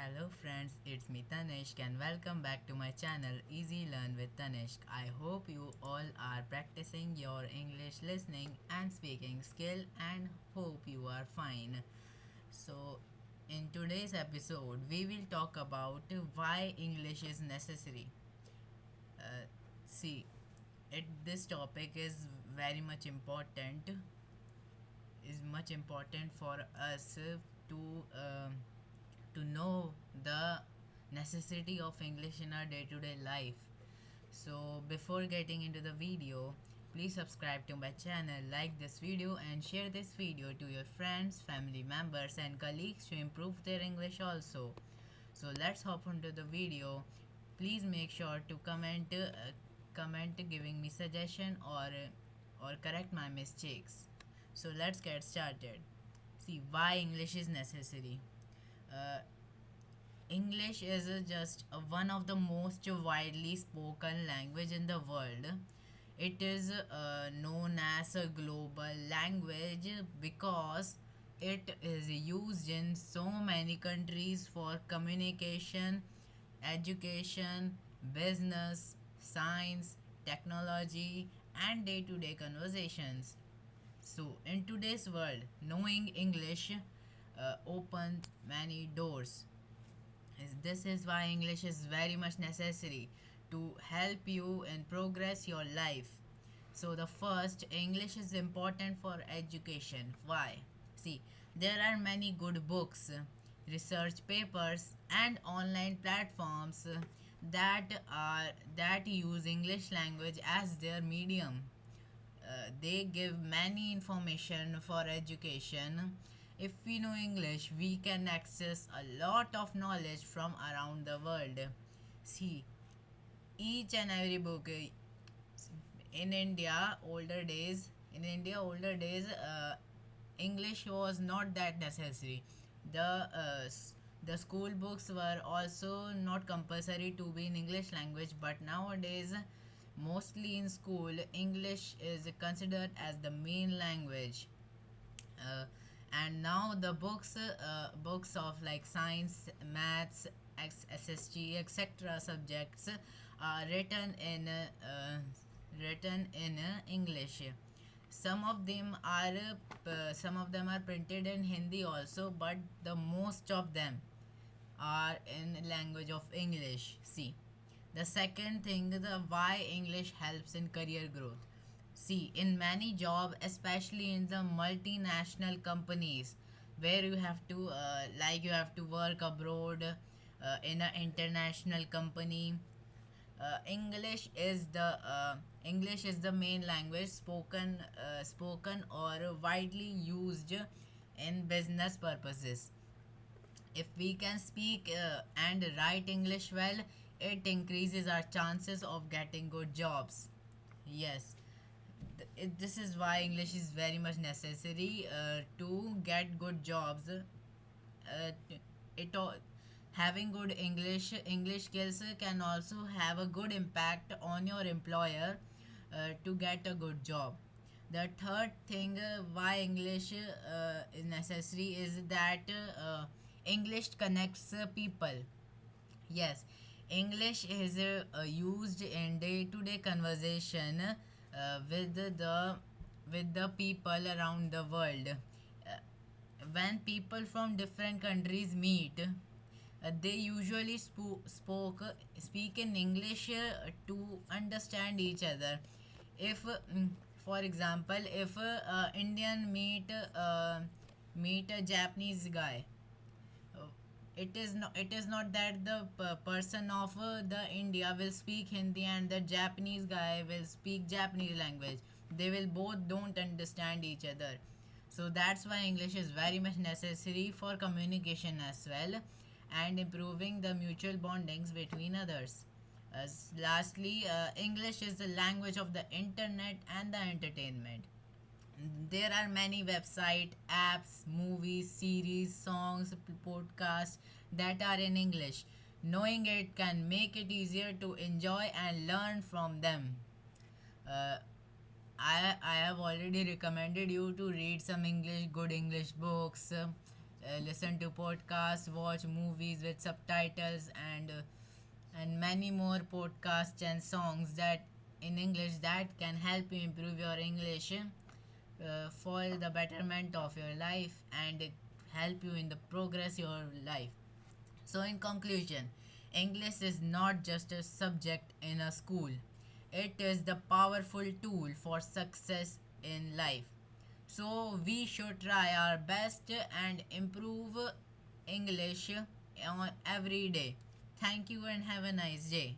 Hello friends, it's me Tanishk and welcome back to my channel Easy Learn with Tanishk. I hope you all are practicing your English listening and speaking skill and hope you are fine. So, in today's episode, we will talk about why English is necessary. Uh, See, this topic is very much important, is much important for us to to know the necessity of English in our day-to-day life. So before getting into the video, please subscribe to my channel, like this video and share this video to your friends, family members and colleagues to improve their English also. So let's hop into the video. Please make sure to comment giving me suggestion or correct my mistakes. So let's get started. See why English is necessary. Uh, English is just one of the most widely spoken language in the world. It is known as a global language because it is used in so many countries for communication, education, business, science, technology, and day to day conversations. So, in today's world, knowing English opens many doors. This is why English is very much necessary to help you and progress your life. So the first, English is important for education. Why? See, there are many good books, research papers and online platforms that use English language as their medium. They give many information for education. If we know English, we can access a lot of knowledge from around the world. See, each and every book in India, older days, English was not that necessary. The school books were also not compulsory to be in English language, but nowadays mostly in school English is considered as the main language. uh, and now the books of like science, maths, etc subjects are written in English. Some of them are printed in Hindi also, but the most of them are in language of English. See, the second thing, the why English helps in career growth. See, in many jobs, especially in the multinational companies, where you have to work abroad in an international company. English is the main language spoken or widely used in business purposes. If we can speak and write English well, it increases our chances of getting good jobs. Yes, this is why English is very much necessary to get good jobs. It all, having good English skills can also have a good impact on your employer to get a good job. The third thing why English is necessary is that English connects people. Yes, English is used in day-to-day conversation with the people around the world. When people from different countries meet, they usually speak in English to understand each other. If, for example, if Indian meet a Japanese guy, uh, it is not that the person of the India will speak Hindi and the Japanese guy will speak Japanese language. They will both don't understand each other. So that's why English is very much necessary for communication as well and improving the mutual bondings between others. Lastly, English is the language of the internet and the entertainment. There are many website, apps, movies, series, songs, podcasts that are in English. Knowing it can make it easier to enjoy and learn from them. Uh, I have already recommended you to read some good English books. listen to podcasts, watch movies with subtitles, and many more podcasts and songs that in English that can help you improve your English for the betterment of your life and help you in the progress your life. So, in conclusion, English is not just a subject in a school, it is the powerful tool for success in life. So, we should try our best and improve English on every day. Thank you and have a nice day.